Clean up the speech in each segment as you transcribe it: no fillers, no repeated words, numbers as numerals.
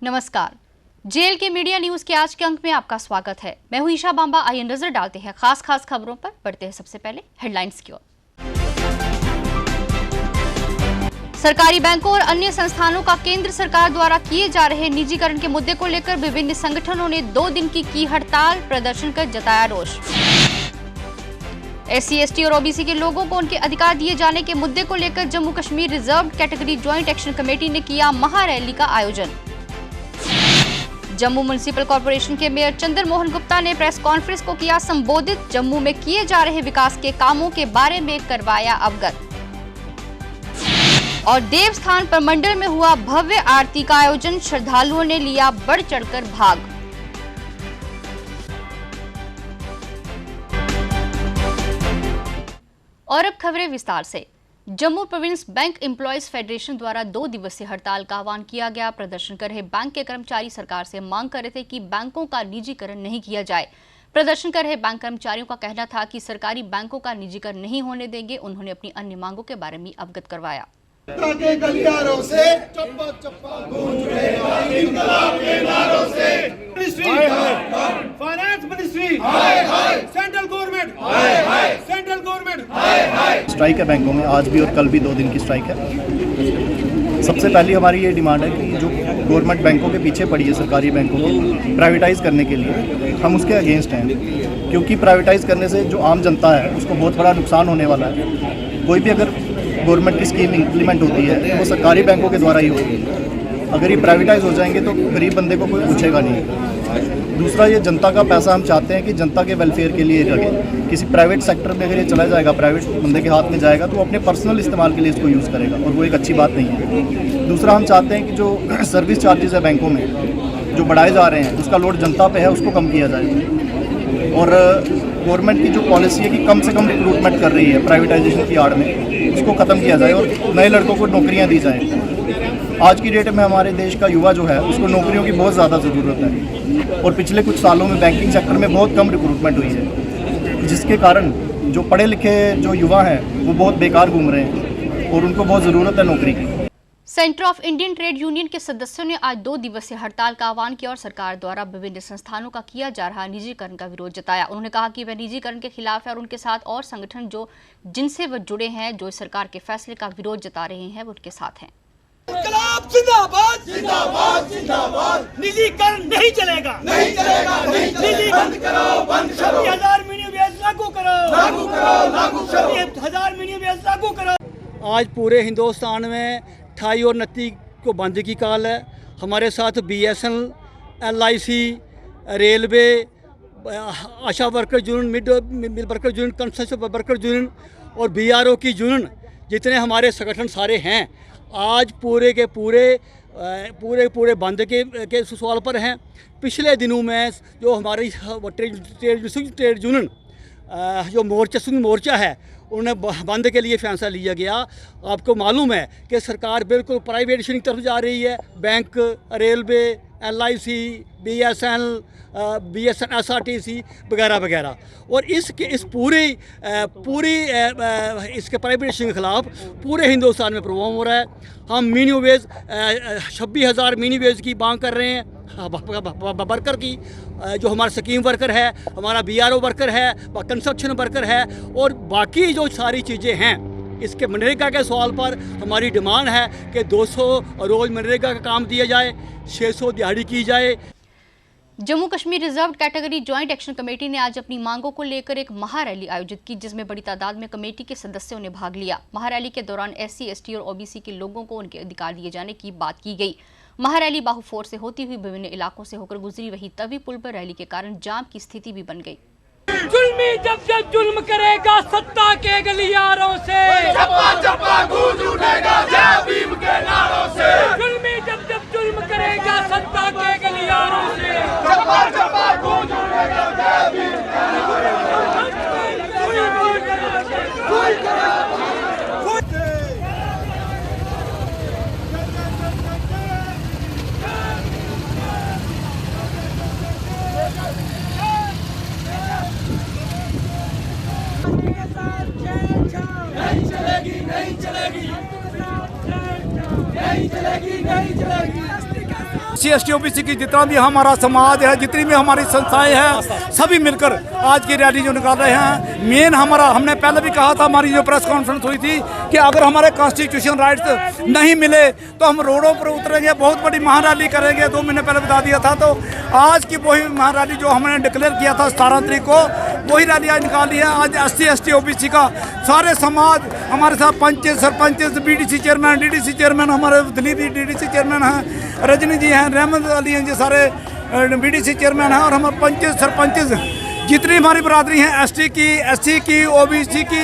नमस्कार, जेल के media news के आज के अंक में आपका स्वागत है। मैं हूं ईशा बांबा। आइए नजर डालते हैं खास खबरों पर। बढ़ते हैं सबसे पहले हेडलाइंस की ओर। सरकारी बैंकों और अन्य संस्थानों का केंद्र सरकार द्वारा किए जा रहे निजीकरण के मुद्दे को लेकर विभिन्न संगठनों ने 2 दिन की हड़ताल प्रदर्शन कर जताया रोष। SC, ST और OBC के लोगों को उनके अधिकार दिए जाने के मुद्दे को लेकर Jammu Kashmir reserved category joint action committee ने किया महारैली का आयोजन। जम्मू म्युनिसिपल कॉर्पोरेशन के मेयर चंद्र मोहन गुप्ता ने प्रेस कॉन्फ्रेंस को किया संबोधित। जम्मू में किए जा रहे विकास के कामों के बारे में करवाया अवगत। और देवस्थान प्रमंडल में हुआ भव्य आरती का आयोजन। श्रद्धालुओं ने लिया बढ़ चढ़कर भाग। और अब खबरें विस्तार से। Jammu province bank employees federation द्वारा 2 दिवसीय हड़ताल का आह्वान किया गया। प्रदर्शन कर रहे बैंक के कर्मचारी सरकार से मांग कर रहे थे कि बैंकों का निजीकरण नहीं किया जाए। प्रदर्शन कर रहे बैंक कर्मचारियों का कहना था कि सरकारी बैंकों का निजीकरण नहीं होने देंगे। उन्होंने अपनी अन्य मांगों के बारे में अवगत करवाया। के गलियारों से चप्पा चप्पा गूंज उठेगा इंकलाब के नारों से। Finance ministry central government strike है बैंकों में। आज भी और कल भी 2 दिन की स्ट्राइक है। सबसे पहली हमारी ये डिमांड है कि जो गवर्नमेंट बैंकों के पीछे पड़ी है, सरकारी बैंकों को प्राइवेटाइज करने के लिए, हम उसके अगेंस्ट हैं। क्योंकि प्राइवेटाइज करने से जो आम जनता है उसको बहुत बड़ा नुकसान होने वाला है। कोई भी अगर गवर्नमेंट की स्कीम इम्प्लीमेंट होती है तो वो सरकारी बैंकों के द्वारा ही होती है। अगर ये प्राइवेटाइज हो जाएंगे तो गरीब बंदे को कोई पूछेगा नहीं। दूसरा, ये जनता का पैसा हम चाहते हैं कि जनता के वेलफेयर के लिए लगे। किसी प्राइवेट सेक्टर में अगर ये चला जाएगा, प्राइवेट बंदे के हाथ में जाएगा तो वो अपने पर्सनल इस्तेमाल के लिए इसको यूज़ करेगा और वो एक अच्छी बात नहीं है। दूसरा, हम चाहते हैं कि जो सर्विस चार्जेस है बैंकों में जो बढ़ाए जा रहे हैं उसका लोड जनता पे है, उसको कम किया जाए। और गवर्नमेंट की जो पॉलिसी है कि कम से कम रिक्रूटमेंट कर रही है प्राइवेटाइजेशन की आड़ में, उसको ख़त्म किया जाए और नए लड़कों को नौकरियां दी जाएँ। आज की डेट में हमारे देश का युवा जो है उसको नौकरियों की बहुत ज़्यादा ज़रूरत है और पिछले कुछ सालों में बैंकिंग सेक्टर में बहुत कम रिक्रूटमेंट हुई है, जिसके कारण जो पढ़े लिखे जो युवा हैं वो बहुत बेकार घूम रहे हैं और उनको बहुत ज़रूरत है नौकरी की। Centre of Indian trade union के सदस्यों ने आज 2 दिवसीय हड़ताल का आह्वान किया और सरकार द्वारा विभिन्न संस्थानों का किया जा रहा निजीकरण का विरोध जताया। उन्होंने कहा कि वह निजीकरण के खिलाफ है और उनके साथ और संगठन जिनसे वह जुड़े हैं, जो सरकार के फैसले का विरोध जता रहे हैं, वो उनके साथ हैं। इंकलाब जिंदाबाद जिंदाबाद जिंदाबाद। निजीकरण नहीं चलेगा नहीं चलेगा नहीं चलेगा। बंद करो बंद करो। 1000 मिनी वेज लागू करो लागू करो लागू करो। 1000 मिनी वेज लागू करो। आज पूरे हिंदुस्तान में 28 और 29 को बंद की कॉल है। हमारे साथ BSNL, LIC, railway, ASHA worker union, mid worker union, construction worker union और BRO की यूनियन, जितने हमारे संगठन सारे हैं, आज पूरे के पूरे बंद के सवाल पर हैं। पिछले दिनों में जो हमारी ट्रेड यूनियन जो मोर्चा है उन्हें बंद के लिए फैसला लिया गया। आपको मालूम है कि सरकार बिल्कुल प्राइवेटाइजेशन की तरफ जा रही है। Bank, railway, LIC, BSNL, SRTC वगैरह वगैरह। और इस पूरी इसके प्राइवेटाइजेशन के खिलाफ पूरे हिंदुस्तान में प्रोग्राम हो रहा है। हम मिनी वेज 26,000 मिनी वेज की मांग कर रहे हैं वर्कर की। जो हमारा स्कीम वर्कर है, हमारा BRO वर्कर है, कंस्ट्रक्शन वर्कर है और बाकी जो सारी चीज़ें हैं, इसके मनरेगा के सवाल पर हमारी डिमांड है कि 200 रोज़ मनरेगा का काम दिया जाए, 600 दिहाड़ी की जाए। Jammu Kashmir reserved category joint action committee ने आज अपनी मांगों को लेकर एक महारैली आयोजित की, जिसमें बड़ी तादाद में कमेटी के सदस्यों ने भाग लिया। महारैली के दौरान SC, ST और OBC के लोगों को उनके अधिकार दिए जाने की बात की गई। महारैली बाहुफोर से होती हुई विभिन्न इलाकों से होकर गुजरी। वहीं तवी पुल पर रैली के कारण जाम की स्थिति भी बन गई। जुल्मी जब जुल्म करेगा सत्ता के गलियारों से, चप्पा चप्पा गूंज उठेगा जय भीम के नारों से। जुल्मी जब जुल्म करेगा सत्ता के गलियारों से, चप्पा चप्पा गूंज उठेगा जय भीम के नारों से। नहीं चलेगी नहीं चलेगी नहीं चलेगी नहीं चलेगी। SC OBC की जितना भी हमारा समाज है, जितनी भी हमारी संस्थाएं हैं, सभी मिलकर आज की रैली जो निकाल रहे हैं। मेन हमने पहले भी कहा था, हमारी जो प्रेस कॉन्फ्रेंस हुई थी कि अगर हमारे कॉन्स्टिट्यूशन राइट्स नहीं मिले तो हम रोडों पर उतरेंगे, बहुत बड़ी महारैली करेंगे। 2 महीने पहले बता दिया था। तो आज की वही महारैली जो हमने डिक्लेयर किया था 17 तारीख को, वही रैली आज निकाली है। आज SC ST OBC का सारे समाज हमारे साथ, panch sarpanch, BDC chairman, DDC chairman, हमारे दिलीप जी DDC चेयरमैन हैं, रजनी जी हैं, रहमत अली हैं जी, सारे BDC चेयरमैन हैं, और हमारे पंच सरपंच जितनी हमारी बरादरी हैं, ST की, SC की, OBC की,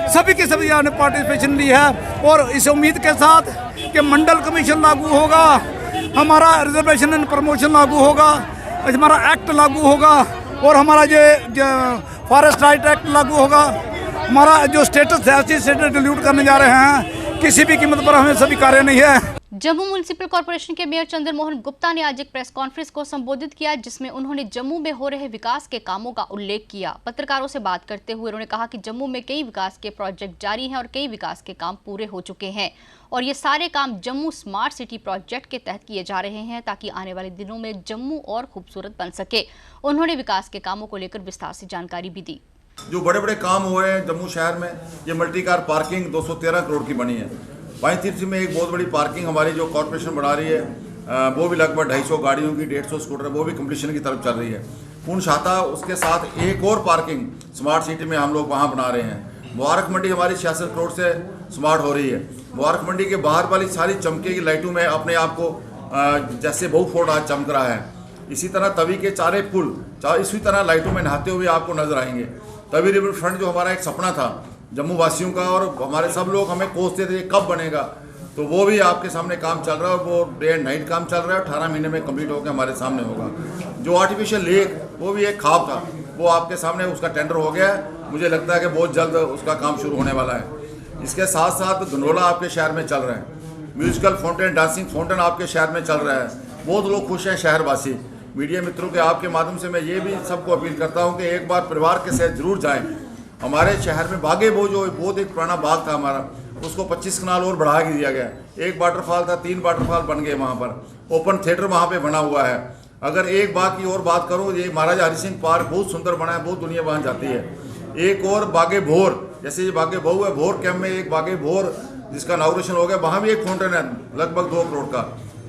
सभी की सभी ने पार्टिसिपेशन ली है। और इस उम्मीद के साथ कि मंडल कमीशन लागू होगा, हमारा रिजर्वेशन एंड प्रमोशन लागू होगा, हमारा एक्ट लागू होगा, और हमारा जो फॉरेस्ट राइट एक्ट लागू होगा। हमारा जो स्टेटस है, ऐसी स्टेटस डिल्यूट करने जा रहे हैं, किसी भी कीमत पर हमें सभी कार्य नहीं है। जम्मू म्युनिसिपल कॉर्पोरेशन के मेयर चंद्र मोहन गुप्ता ने आज एक प्रेस कॉन्फ्रेंस को संबोधित किया, जिसमें उन्होंने जम्मू में हो रहे विकास के कामों का उल्लेख किया। पत्रकारों से बात करते हुए उन्होंने कहा कि जम्मू में कई विकास के प्रोजेक्ट जारी हैं और कई विकास के काम पूरे हो चुके हैं, और ये सारे काम जम्मू स्मार्ट सिटी प्रोजेक्ट के तहत किए जा रहे हैं, ताकि आने वाले दिनों में जम्मू और खूबसूरत बन सके। उन्होंने विकास के कामों को लेकर विस्तार से जानकारी भी दी। जो बड़े बड़े काम हुए हैं जम्मू शहर में, ये मल्टी कार पार्किंग 213 करोड़ की बनी है। पाइतीर्थ में एक बहुत बड़ी पार्किंग हमारी जो कॉर्पोरेशन बढ़ा रही है, वो भी लगभग 250 गाड़ियों की, 150 स्कूटर, वो भी कंप्लीशन की तरफ चल रही है। पूर्ण शाता उसके साथ एक और पार्किंग स्मार्ट सिटी में हम लोग वहाँ बना रहे हैं। मुबारक मंडी हमारी 66 करोड़ से स्मार्ट हो रही है। मुबारक मंडी के बाहर वाली सारी चमके की लाइटों में अपने आप को जैसे बहु फोर्ट आज चमक रहा है, इसी तरह तवी के चारे पुल इसी तरह लाइटों में नहाते हुए आपको नजर आएंगे। तवी रिवर फ्रंट जो हमारा एक सपना था जम्मू वासियों का, और हमारे सब लोग हमें कोसते थे कब बनेगा, तो वो भी आपके सामने काम चल रहा है, और वो डे एंड नाइट काम चल रहा है। 18 महीने में कंप्लीट होकर हमारे सामने होगा। जो आर्टिफिशियल लेक, वो भी एक ख्वाब था, वो आपके सामने उसका टेंडर हो गया है। मुझे लगता है कि बहुत जल्द उसका काम शुरू होने वाला है। इसके साथ साथ गंडोला आपके शहर में चल रहा है, म्यूजिकल फाउंटेन, डांसिंग फाउंटेन आपके शहर में चल रहा है। बहुत लोग खुश हैं शहरवासी। मीडिया मित्रों के आपके माध्यम से मैं ये भी सबको अपील करता हूँ कि एक बार परिवार के साथ जरूर जाएं। हमारे शहर में बागे बो जो बहुत एक पुराना बाग था हमारा, उसको 25 कनाल और बढ़ा के दिया गया। एक वाटरफॉल था, 3 वाटरफॉल बन गए वहाँ पर। ओपन थिएटर वहाँ पे बना हुआ है। अगर एक बाग की और बात करूँ, ये महाराजा हरि सिंह पार्क बहुत सुंदर बना है, बहुत दुनिया वहाँ जाती है। एक और बागे भोर, जैसे ये बागे बहू है, भोर कैम्प में एक बागे भोर जिसका इनॉग्रेशन हो गया, वहाँ भी एक फाउंटेन है लगभग 2 करोड़ का।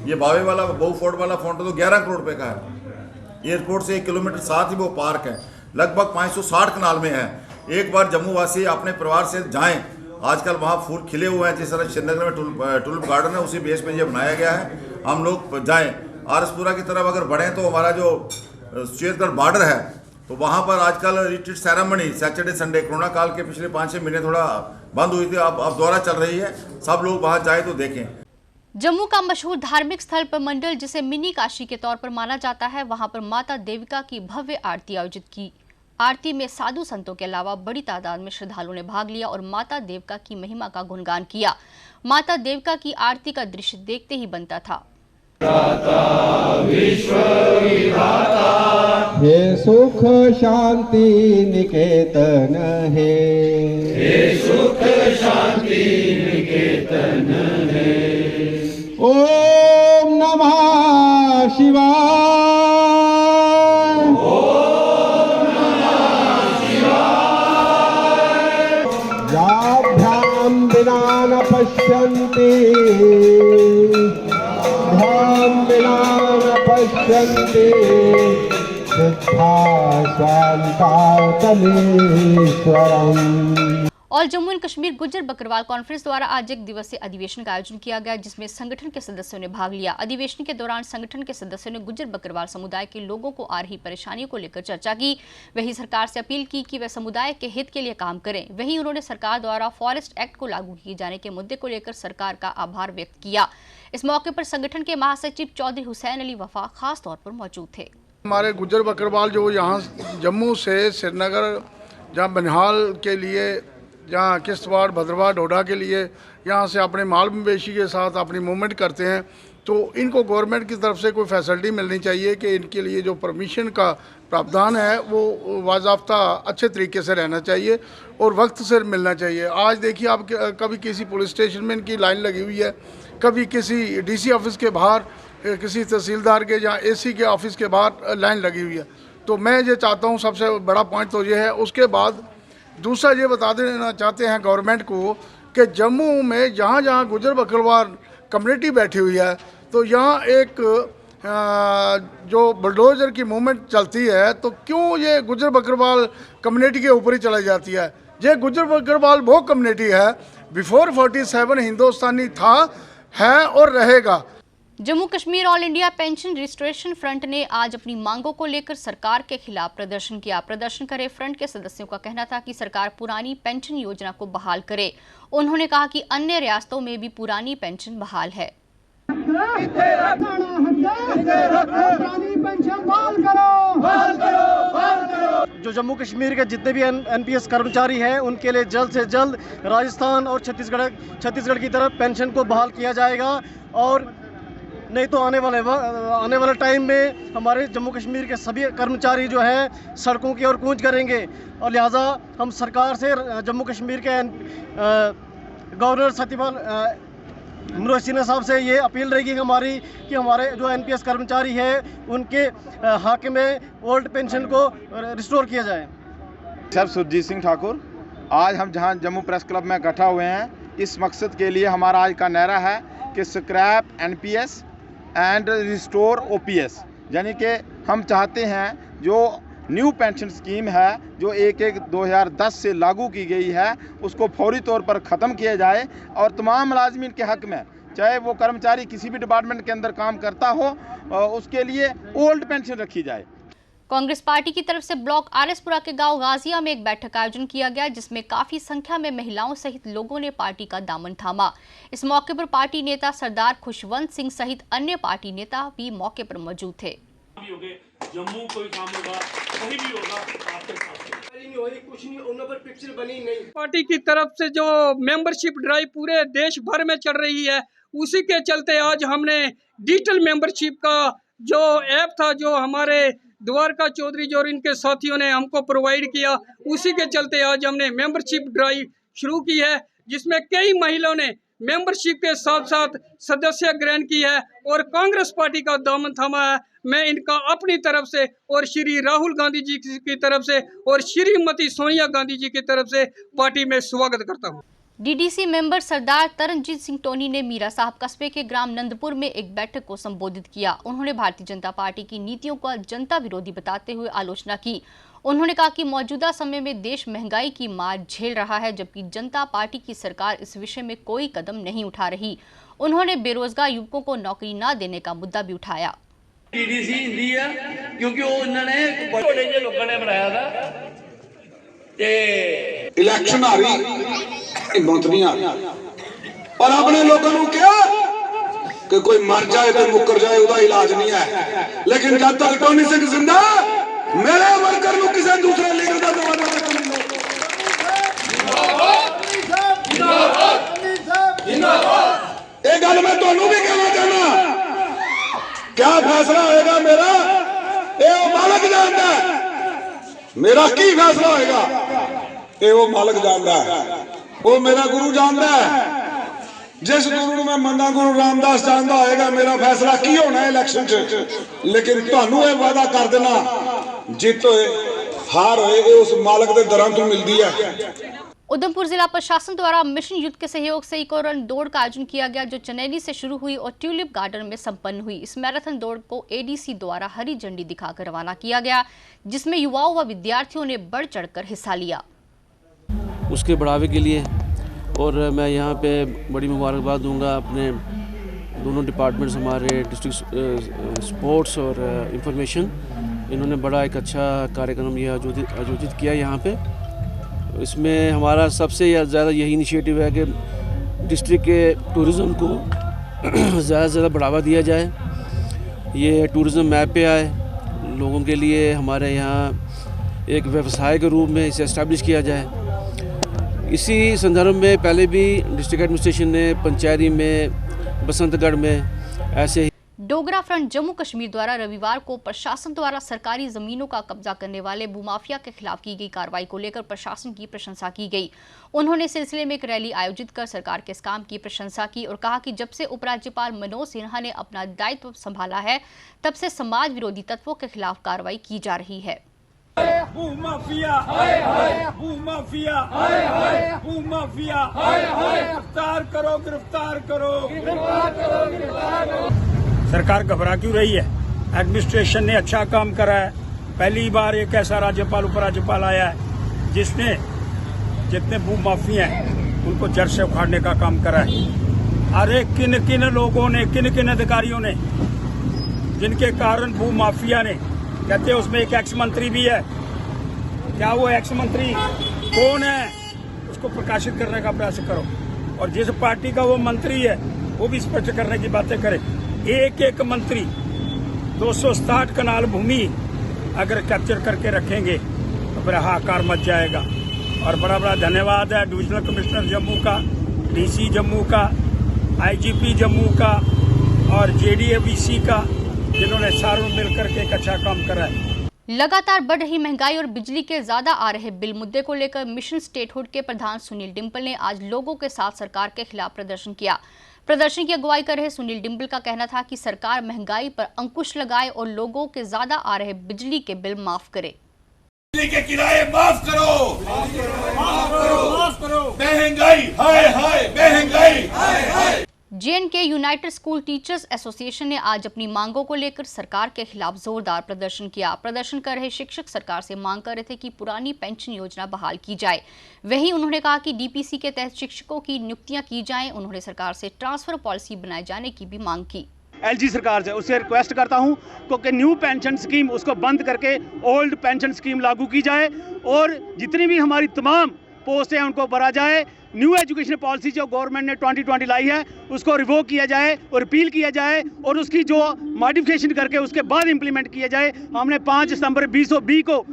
ये बावे वाला बहु फोर्ट वाला फाउंटेन तो 11 करोड़ रुपये का है। एयरपोर्ट से 1 किलोमीटर साथ ही वो पार्क है, लगभग 560 कनाल में है। एक बार जम्मू वासी अपने परिवार से जाएं। आजकल वहाँ फूल खिले हुए हैं, जिस तरह श्रीनगर में टुलिप गार्डन है, उसी बेस पे ये बनाया गया है। हम लोग जाएं आरसपुरा की तरफ अगर बढ़ें तो हमारा जो शेरगढ़ बॉर्डर है, तो वहाँ पर आजकल retreat ceremony Saturday Sunday, corona काल के पिछले 5-6 महीने थोड़ा बंद हुई थी, अब दोबारा चल रही है। सब लोग वहाँ जाए तो देखें। जम्मू का मशहूर धार्मिक स्थल प्रमंडल, जिसे मिनी काशी के तौर पर माना जाता है, वहां पर माता देविका की भव्य आरती आयोजित की। आरती में साधु संतों के अलावा बड़ी तादाद में श्रद्धालुओं ने भाग लिया और माता देविका की महिमा का गुणगान किया। माता देविका की आरती का दृश्य देखते ही बनता था। हे सुख शांति निकेतन है, हे सुख शांति निकेतन है। ओम नमः शिवाय, ओम नमः शिवाय। याभ्याम विना न पश्यन्ति, ध्यान विना न पश्यन्ति, सिद्धा स्वान्ता तमेश्वरम्। All Jammu and Kashmir Gujjar Bakarwal conference द्वारा आज एक दिवसीय अधिवेशन का आयोजन किया गया, जिसमें संगठन के सदस्यों ने भाग लिया। अधिवेशन के दौरान संगठन के सदस्यों ने गुज्जर बकरवाल समुदाय के लोगों को आ रही परेशानियों को लेकर चर्चा की। वहीं सरकार से अपील की कि वह समुदाय के हित के लिए काम करें। वहीं उन्होंने सरकार द्वारा फॉरेस्ट एक्ट को लागू किए जाने के मुद्दे को लेकर सरकार का आभार व्यक्त किया। इस मौके पर संगठन के महासचिव चौधरी हुसैन अली वफा खास तौर पर मौजूद थे। हमारे गुज्जर बकरवाल जो यहाँ जम्मू से श्रीनगर, जहाँ बनिहाल के लिए, जहाँ किश्तवाड़, भद्रवाह, डोडा के लिए यहाँ से अपने माल मवेशी के साथ अपनी मूवमेंट करते हैं, तो इनको गवर्नमेंट की तरफ से कोई फैसिलिटी मिलनी चाहिए कि इनके लिए जो परमिशन का प्रावधान है वो बाज़ाब्ता अच्छे तरीके से रहना चाहिए और वक्त से मिलना चाहिए। आज देखिए आप कभी किसी पुलिस स्टेशन में इनकी लाइन लगी हुई है, कभी किसी डीसी ऑफिस के बाहर, किसी तहसीलदार के या एसी के ऑफिस के बाहर लाइन लगी हुई है। तो मैं ये चाहता हूँ, सबसे बड़ा पॉइंट तो ये है। उसके बाद दूसरा ये बता देना चाहते हैं गवर्नमेंट को कि जम्मू में जहाँ जहाँ गुजर बकरवाल कम्युनिटी बैठी हुई है, तो यहाँ एक जो बुलडोजर की मूवमेंट चलती है, तो क्यों ये गुजर बकरवाल कम्युनिटी के ऊपर ही चलाई जाती है? ये गुजर बकरवाल वो कम्युनिटी है, बिफोर 47 हिंदुस्तानी था, है और रहेगा। Jammu Kashmir all India pension registration front ने आज अपनी मांगों को लेकर सरकार के खिलाफ प्रदर्शन किया। प्रदर्शन करे फ्रंट के सदस्यों का कहना था कि सरकार पुरानी पेंशन योजना को बहाल करे। उन्होंने कहा कि अन्य रियासतों में भी पुरानी पेंशन बहाल है। जो जम्मू कश्मीर के जितने भी एनपीएस कर्मचारी हैं, उनके लिए जल्द से जल्द राजस्थान और छत्तीसगढ़ की तरफ पेंशन को बहाल किया जाएगा। और नहीं तो आने वाले टाइम में हमारे जम्मू कश्मीर के सभी कर्मचारी जो हैं सड़कों की ओर कूच करेंगे। और लिहाजा हम सरकार से जम्मू कश्मीर के गवर्नर सत्यपाल मलिक साहब से ये अपील रहेगी हमारी कि हमारे जो एनपीएस कर्मचारी हैं उनके हक में ओल्ड पेंशन को रिस्टोर किया जाए। सर सुरजीत सिंह ठाकुर, आज हम जहां जम्मू प्रेस क्लब में इकट्ठा हुए हैं, इस मकसद के लिए हमारा आज का नारा है कि scrap NPS and restore OPS. यानी कि हम चाहते हैं जो न्यू पेंशन स्कीम है जो 1/1/2010 से लागू की गई है, उसको फौरी तौर पर ख़त्म किया जाए और तमाम मुलाजमीन के हक़ में, चाहे वो कर्मचारी किसी भी डिपार्टमेंट के अंदर काम करता हो, उसके लिए ओल्ड पेंशन रखी जाए। कांग्रेस पार्टी की तरफ से ब्लॉक आरएसपुरा के गांव गाजिया में एक बैठक का आयोजन किया गया, जिसमें काफी संख्या में महिलाओं सहित लोगों ने पार्टी का दामन थामा। इस मौके पर पार्टी नेता सरदार खुशवंत सिंह सहित अन्य पार्टी नेता भी मौके पर मौजूद थे। जम्मू कोई काम होगा, कहीं भी होगा, कुछ नहीं, उन पर पिक्चर बनी नहीं। पार्टी की तरफ से जो मेंबरशिप ड्राइव पूरे देश भर में चल रही है, उसी के चलते आज हमने डिजिटल मेंबरशिप का जो ऐप था, जो हमारे द्वारका चौधरी जो और इनके साथियों ने हमको प्रोवाइड किया, उसी के चलते आज हमने मेंबरशिप ड्राइव शुरू की है, जिसमें कई महिलाओं ने मेंबरशिप के साथ साथ सदस्य ग्रहण की है और कांग्रेस पार्टी का दामन थामा है। मैं इनका अपनी तरफ से और श्री राहुल गांधी जी की तरफ से और श्रीमती सोनिया गांधी जी की तरफ से पार्टी में स्वागत करता हूं। डीडीसी मेंबर सरदार तरनजीत सिंह टोनी ने मीरा साहब कस्बे के ग्राम नंदपुर में एक बैठक को संबोधित किया। उन्होंने भारतीय जनता पार्टी की नीतियों को जनता विरोधी बताते हुए आलोचना की। उन्होंने कहा कि मौजूदा समय में देश महंगाई की मार झेल रहा है, जबकि जनता पार्टी की सरकार इस विषय में कोई कदम नहीं उठा रही। उन्होंने बेरोजगार युवकों को नौकरी न देने का मुद्दा भी उठाया। डीडीसी हिंदी है क्योंकि वो उन्होंने बड़े लोगों ने बनाया था। इलेक्शन आ रही, हिम्मत नहीं आ रही, और अपने लोगों को क्या कि कोई मर जाए तो मुकर जाए, उसका इलाज नहीं है। लेकिन जब तक टोनी सिंह जिंदा, मेरे वर्कर को किसी दूसरे लीडर का दबाना एक गल मैं ਤੁਹਾਨੂੰ भी कहना चाहना, क्या फैसला होएगा मेरा ये मालिक जानता है, मेरा की फैसला होएगा ये वो मालिक जानता है, वो मेरा गुरु जानता है। जिस गुरु को मैं मन्ना गुरु रामदास जानता होएगा मेरा फैसला की होना है इलेक्शन च। लेकिन ਤੁਹਾਨੂੰ ਇਹ वादा कर देना, जित होए हार होए ये उस मालिक के दरां तो मिलती है। उधमपुर जिला प्रशासन द्वारा मिशन युद्ध के सहयोग से एक और रन दौड़ का आयोजन किया गया, जो चनैनी से शुरू हुई और ट्यूलिप गार्डन में संपन्न हुई। इस मैराथन दौड़ को एडीसी द्वारा हरी झंडी दिखाकर रवाना किया गया, जिसमें युवाओं व विद्यार्थियों ने बढ़ चढ़कर हिस्सा लिया। उसके बढ़ावे के लिए और मैं यहाँ पे बड़ी मुबारकबाद दूंगा अपने दोनों डिपार्टमेंट्स, हमारे डिस्ट्रिक्ट स्पोर्ट्स और इंफॉर्मेशन, इन्होंने बड़ा एक अच्छा कार्यक्रम ये आयोजित किया यहाँ पे। इसमें हमारा सबसे ज़्यादा यही इनिशिएटिव है कि डिस्ट्रिक्ट के टूरिज़्म को ज़्यादा से ज़्यादा बढ़ावा दिया जाए, ये टूरिज़्म मैप पे आए, लोगों के लिए हमारे यहाँ एक व्यवसाय के रूप में इसे इस्टेब्लिश किया जाए। इसी संदर्भ में पहले भी डिस्ट्रिक्ट एडमिनिस्ट्रेशन ने पंचैरी में, बसंतगढ़ में ऐसे डोगरा फ्रंट जम्मू कश्मीर द्वारा रविवार को प्रशासन द्वारा सरकारी जमीनों का कब्जा करने वाले भूमाफिया के खिलाफ की गई कार्रवाई को लेकर प्रशासन की प्रशंसा की गई। उन्होंने इस सिलसिले में एक रैली आयोजित कर सरकार के इस काम की प्रशंसा की और कहा कि जब से उपराज्यपाल मनोज सिन्हा ने अपना दायित्व संभाला है तब से समाज विरोधी तत्वों के खिलाफ कार्रवाई की जा रही है। भूमाफिया भूमाफिया भूमाफिया गिरफ्तार करो गिरफ्तार करो। सरकार घबरा क्यों रही है? एडमिनिस्ट्रेशन ने अच्छा काम करा है। पहली बार एक ऐसा राज्यपाल उपराज्यपाल आया है जिसने जितने भूमाफिया हैं उनको जड़ से उखाड़ने का काम करा है। अरे किन किन लोगों ने, किन किन अधिकारियों ने, जिनके कारण भूमाफिया ने, कहते हैं उसमें एक एक्स मंत्री भी है, क्या वो एक्स मंत्री कौन है उसको प्रकाशित करने का प्रयास करो, और जिस पार्टी का वो मंत्री है वो भी स्पष्ट करने की बातें करे। एक एक मंत्री 267 कनाल भूमि अगर कैप्चर करके रखेंगे तो फिर हाहाकार मच जाएगा। और बड़ा बड़ा धन्यवाद है डिविजनल कमिश्नर जम्मू का, डीसी जम्मू का, आईजीपी जम्मू का और जेडीएवीसी का, जिन्होंने सारों मिलकर के एक अच्छा काम करा है। लगातार बढ़ रही महंगाई और बिजली के ज्यादा आ रहे बिल मुद्दे को लेकर मिशन स्टेटहुड के प्रधान सुनील डिम्पल ने आज लोगों के साथ सरकार के खिलाफ प्रदर्शन किया। प्रदर्शन की अगुवाई कर रहे सुनील डिम्पल का कहना था कि सरकार महंगाई पर अंकुश लगाए और लोगों के ज्यादा आ रहे बिजली के बिल माफ करे। बिजली के किराए माफ करो, माफ करो, माफ करो। महंगाई हाय हाय, महंगाई हाय हाय। JNK United school teachers association ने आज अपनी मांगों को लेकर सरकार के खिलाफ जोरदार प्रदर्शन किया। प्रदर्शन कर रहे शिक्षक सरकार से मांग कर रहे थे कि पुरानी पेंशन योजना बहाल की जाए। वहीं उन्होंने कहा कि DPC के तहत शिक्षकों की नियुक्तियां की जाएं। उन्होंने सरकार से ट्रांसफर पॉलिसी बनाए जाने की भी मांग की। LG सरकार से उससे रिक्वेस्ट करता हूं कि न्यू पेंशन स्कीम उसको बंद करके ओल्ड पेंशन स्कीम लागू की जाए और जितनी भी हमारी तमाम पोस्ट हैं उनको भरा जाए। न्यू एजुकेशन पॉलिसी जो गवर्नमेंट ने 2020 लाई है उसको रिवोक किया जाए और रिपील किया जाए और उसकी जो मॉडिफिकेशन करके उसके बाद इंप्लीमेंट किया जाए। हमने 5 सितंबर 2020 को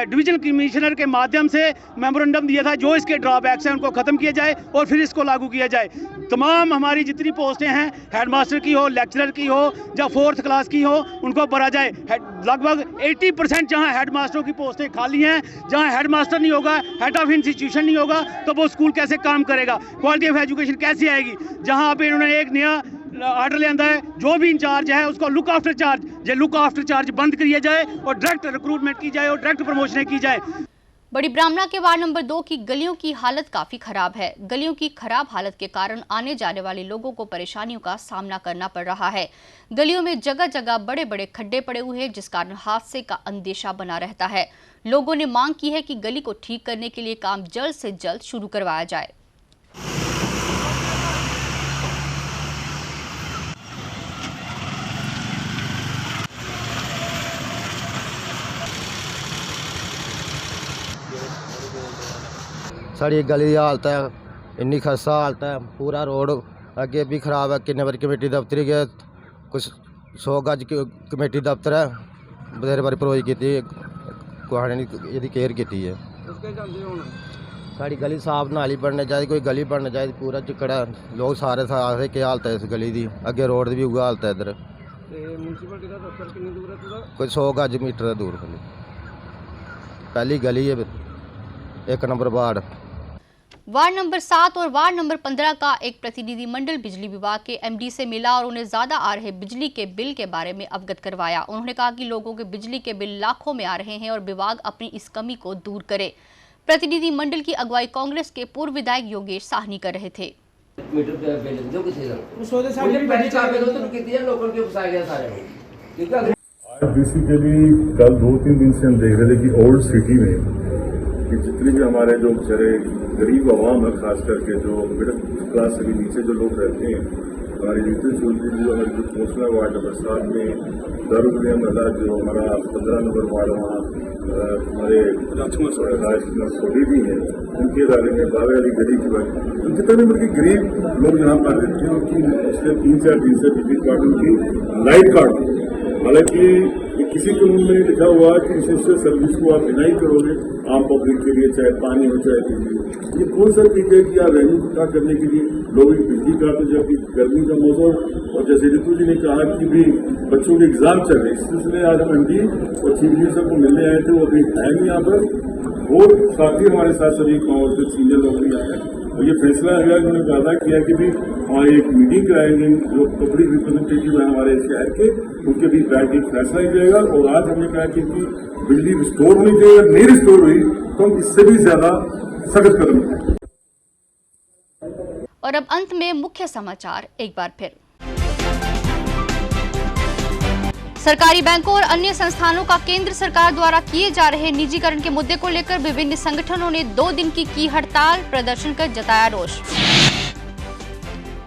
डिवीजन कमिश्नर के माध्यम से मेमोरेंडम दिया था, जो इसके ड्रॉबैक्स हैं उनको ख़त्म किया जाए और फिर इसको लागू किया जाए। तमाम हमारी जितनी पोस्टें हैं, हेडमास्टर की हो, लेक्चरर की हो या 4th क्लास की हो, उनको भरा जाए। लगभग 80% जहां हेडमास्टरों की पोस्टें खाली हैं, जहां हेडमास्टर नहीं होगा, हेड ऑफ इंस्टीट्यूशन नहीं होगा, तो वो स्कूल कैसे काम करेगा? क्वालिटी ऑफ एजुकेशन कैसे आएगी? जहां पे इन्होंने एक नया ऑर्डर लिया है, जो भी इंचार्ज है उसको लुक आफ्टर चार्ज, ये लुक आफ्टर चार्ज बंद किया जाए और डायरेक्ट रिक्रूटमेंट की जाए और डायरेक्ट प्रमोशन की जाए। बड़ी ब्राह्मणा के वार्ड नंबर 2 की गलियों की हालत काफी खराब है। गलियों की खराब हालत के कारण आने जाने वाले लोगों को परेशानियों का सामना करना पड़ रहा है। गलियों में जगह जगह बड़े बड़े खड्डे पड़े हुए हैं, जिस कारण हादसे का अंदेशा बना रहता है। लोगों ने मांग की है कि गली को ठीक करने के लिए काम जल्द से जल्द शुरू करवाया जाए। साड़ी गली की हालत है इन्नी खस्ता हालत है, पूरा रोड अगे भी खराब है। किन्ने बार कमेटी दफ्तर गए, कुछ 100 गज कमेटी दफ्तर है, बथेरे बारी प्रोज की कुछ नहीं केयर की है। साड़ी गली साफ नाली बननी चाहिए, कोई गली बननी चाहिए, पूरा चिकड़ है। लोग सारे आखते क्या हालत है इस गली की, अगे रोड की भी उगा हालत है। इधर कोई 100 गज मीटर दूर पहली गली है, 1 नंबर वार्ड। वार्ड नंबर 7 और वार्ड नंबर 15 का एक प्रतिनिधिमंडल बिजली विभाग के MD से मिला और उन्हें ज्यादा आ रहे बिजली के बिल के बारे में अवगत करवाया। उन्होंने कहा कि लोगों के बिजली के बिल लाखों में आ रहे हैं और विभाग अपनी इस कमी को दूर करे। प्रतिनिधिमंडल की अगुवाई कांग्रेस के पूर्व विधायक योगेश साहनी कर रहे थे। बेसिकली कल 2-3 दिन से हम देख रहे थे कि ओल्ड सिटी में कि जितने भी हमारे जो बेचारे गरीब आवाम है, खास करके जो मिडिल क्लास से भी नीचे जो लोग रहते हैं, हमारी यूनिट जो हमारी जो पोस्टल वार्ड नंबर 7 में दारुल मदा, जो हमारा 15 नंबर वार्ड, वहाँ हमारे राजकुमार सोडी भी हैं, उनके बारे में बावे वाली गली की बात, जितने बल्कि गरीब लोग यहाँ पर रहते हैं उनकी पिछले 3-4 दिन से बिजली कार्ड उनकी लाइट कार्ड, हालांकि किसी कानून में लिखा हुआ कि इस सर्विस को आप बिना ही करोगे आम पब्लिक के लिए, चाहे पानी हो चाहे बिजली। ये कौन सा तरीका है कि आप रेवेन्यू इकट्ठा करने के लिए लोग बिजली का तो जब गर्मी का मौसम और जैसे ऋतु जी ने कहा कि भी बच्चों के एग्जाम चल रहे, इस सिलसिले आज हम एमडी और चीफ मिनिस्टर को मिलने आए थे। वो अभी है नहीं यहाँ पर, वो साथ ही हमारे साथ सभी सीनियर लोग भी आए हैं और ये फैसला अगर उन्होंने वादा किया कि भी हमारी एक मीटिंग कराएंगे जो पब्लिक रिप्रेजेंटेटिव है हमारे शहर के, उनके भी बैठ के फैसला ही जाएगा। और आज हमने कहा कि बिजली रिस्टोर होनी चाहिए, अगर नहीं रिस्टोर हुई तो हम इससे भी ज्यादा सख्त कदम उठाएंगे। और अब अंत में मुख्य समाचार एक बार फिर। सरकारी बैंकों और अन्य संस्थानों का केंद्र सरकार द्वारा किए जा रहे निजीकरण के मुद्दे को लेकर विभिन्न संगठनों ने 2 दिन की हड़ताल प्रदर्शन कर जताया रोष।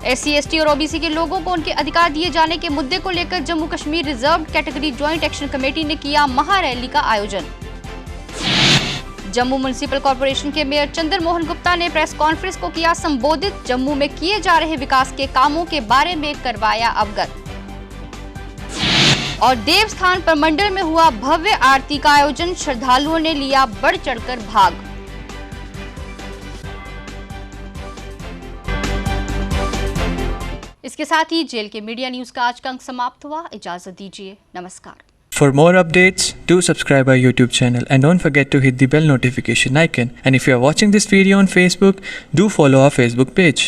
SC, ST और OBC के लोगों को उनके अधिकार दिए जाने के मुद्दे को लेकर Jammu Kashmir reserved category joint action committee ने किया महारैली का आयोजन। जम्मू म्युनिसिपल कॉर्पोरेशन के मेयर चंद्र मोहन गुप्ता ने प्रेस कॉन्फ्रेंस को किया संबोधित। जम्मू में किए जा रहे विकास के कामों के बारे में करवाया अवगत। और देवस्थान प्रमंडल में हुआ भव्य आरती का आयोजन, श्रद्धालुओं ने लिया बढ़ चढ़कर भाग। इसके साथ ही जेल के मीडिया न्यूज का आज का अंक समाप्त हुआ। इजाजत दीजिए, नमस्कार। For more updates, do subscribe our YouTube channel and don't forget to hit the bell notification icon. And if you are watching this video on Facebook, do follow our Facebook page.